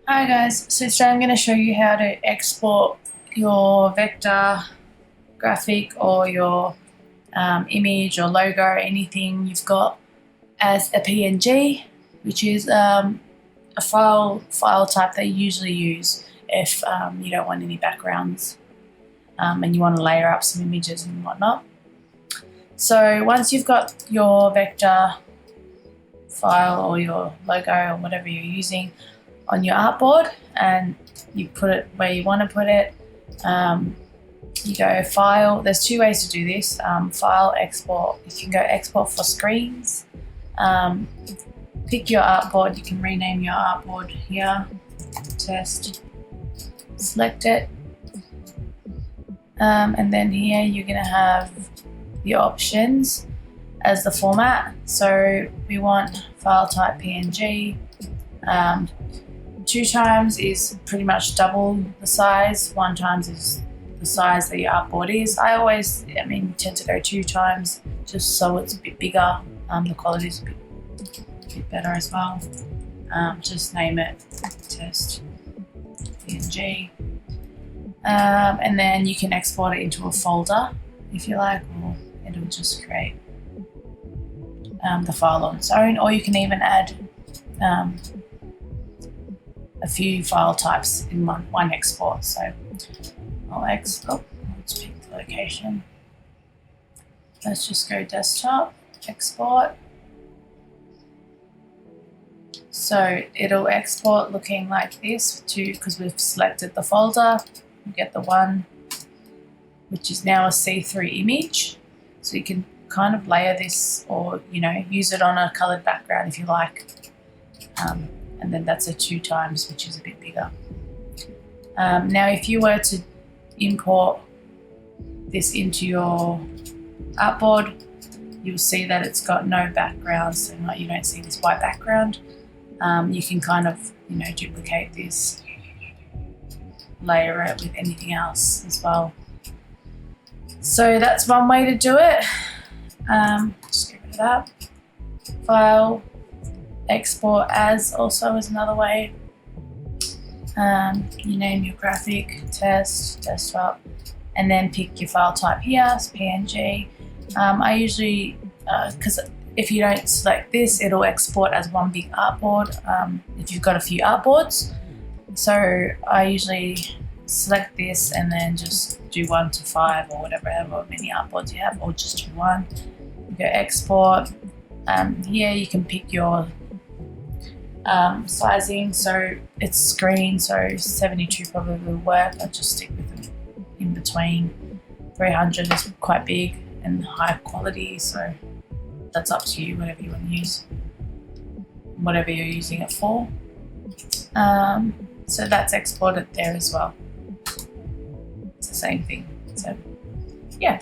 Hi guys, so today I'm going to show you how to export your vector, graphic, or your image or logo, anything you've got as a PNG, which is a file type they usually use if you don't want any backgrounds and you want to layer up some images and whatnot. So once you've got your vector file or your logo or whatever you're using on your artboard and you put it where you want to put it, you go file. There's two ways to do this, file, export. You can go export for screens, pick your artboard. You can rename your artboard here, test, select it, and then here you're going to have the options as the format. So we want file type PNG. 2 times is pretty much double the size. 1 times is the size that your artboard is. I tend to go 2 times just so it's a bit bigger. The quality is a bit better as well. Just name it test PNG. And then you can export it into a folder if you like, or it'll just create the file on its own, or you can even add a few file types in one export. So let's pick the location. Let's just go desktop, export. So it'll export looking like this because we've selected the folder. You get the one which is now a C3 image. So you can kind of layer this or use it on a colored background if you like. And then that's a 2 times, which is a bit bigger. Now if you were to import this into your artboard, you'll see that it's got no background, so you don't see this white background. You can kind of duplicate this, layer it with anything else as well. So that's one way to do it. Just get rid of that. File, export as also is another way. You name your graphic, test, desktop, and then pick your file type here, it's PNG. I usually, because if you don't select this, it'll export as one big artboard if you've got a few artboards. So I usually select this and then just do 1 to 5 or whatever, however many artboards you have, or just do 1. You go export. Here you can pick your sizing, so it's screen, so 72 probably will work. I'll just stick with it in between. 300 is quite big and high quality, so that's up to you, whatever you want to use, whatever you're using it for. So that's exported there as well. It's the same thing. So yeah.